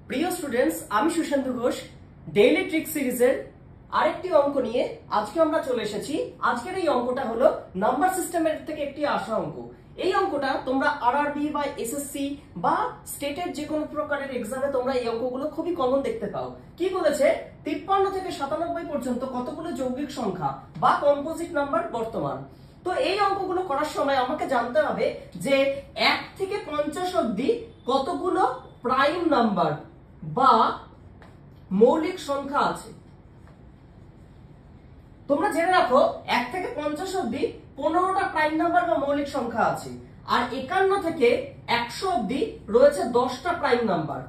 প্রিয় স্টুডেন্টস, আমি Sushant Ghosh daily trick সিরিজের আরেকটি অঙ্ক নিয়ে আজকে আমরা চলে এসেছি। আজকের এই অঙ্কটা হলো নাম্বার সিস্টেমের থেকে একটি আসা অঙ্ক। এই অঙ্কটা তোমরা আরআরবি বা এসএসসি বা স্টেটের যে কোনো প্রকারের এক্সামে তোমরা এই অঙ্কগুলো খুবই কমন দেখতে পাও। কি বলেছে, 53 থেকে 97 পর্যন্ত কতগুলো যৌগিক সংখ্যা বা কম্পোজিট নাম্বার বর্তমান। তো এই অঙ্কগুলো করার সময় আমাকে জানতে হবে যে 1 থেকে 50 অবধি কতগুলো প্রাইম নাম্বার বা মৌলিক সংখ্যা আছে। তোমরা জেনে রাখো 1 থেকে 50 অবধি 15টা প্রাইম নাম্বার বা মৌলিক সংখ্যা আছে, আর 51 থেকে 100 অবধি রয়েছে 10টা প্রাইম নাম্বার।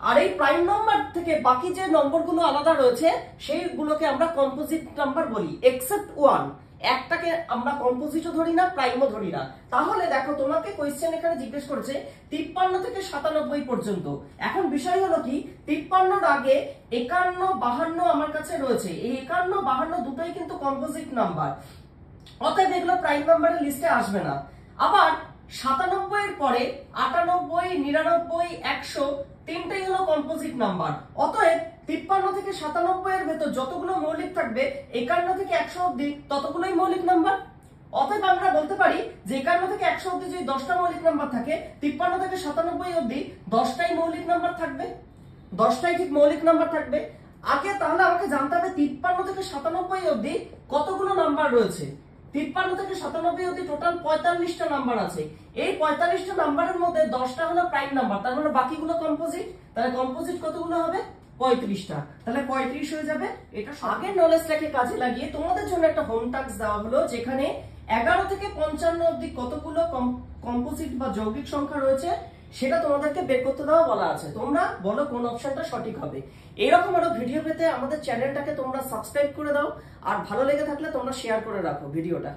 আর এই প্রাইম নাম্বার থেকে বাকি যে নম্বরগুলো আলাদা রয়েছে সেইগুলোকে আমরা কম্পোজিট নাম্বার বলি, এক্সেপ্ট 1। একটাকে আমরা কম্পোজিটও ধরি না, প্রাইমও ধরি না। তাহলে দেখো, তোমাকে কোয়েশ্চেন এখানে জিজ্ঞেস করেছে 53 থেকে 97 পর্যন্ত। এখন বিষয় হলো কি, 53 আগে 51, 52 আমার কাছে রয়েছে। এই 51, 52 দুটোই কিন্তু কম্পোজিট নাম্বার, অতএব এগুলো প্রাইম নাম্বারের লিস্টে আসবে না। আবার 97 এর পরে 98, 99, 100 তিনটাই হলো কম্পোজিট নাম্বার। অতএব 53 থেকে 97 এর ভেতর যতগুলো মৌলিক থাকবে 51 থেকে 100 অবধি ততগুলোই মৌলিক নাম্বার। অতএব আমরা বলতে পারি যে 51 থেকে 100 অবধি যদি 10টা মৌলিক নাম্বার থাকে, 53 থেকে 97 অবধি 10টাই মৌলিক নাম্বার থাকবে, 10টাই ঠিক মৌলিক নাম্বার থাকবে। আগে তাহলে আমাকে জানতে হবে 53 থেকে 97 অবধি কতগুলো নাম্বার রয়েছে। 53 থেকে 97 অবধি টোটাল 45টা নাম্বার আছে। এই 45টা নাম্বারের মধ্যে 10টা হলো প্রাইম নাম্বার, তার মানে বাকিগুলো কম্পোজিট। তাহলে কম্পোজিট কতগুলো হবে? 35টা। তাহলে 35 হয়ে যাবে। এটা আগের নলেজটাকে কাজে লাগিয়ে তোমাদের জন্য একটা হোম টাস্ক দেওয়া হলো, যেখানে 11 থেকে 55 অবধি কতগুলো কম্পোজিট বা যৌগিক সংখ্যা রয়েছে সেটা তোমাদেরকে বের করতে দেওয়া বলা আছে। তোমরা বলো কোন অপশনটা সঠিক হবে। এরকম আরো ভিডিও পেতে আমাদের চ্যানেলটাকে তোমরা সাবস্ক্রাইব করে দাও, আর ভালো লেগে থাকলে তোমরা শেয়ার করে রাখো ভিডিওটা।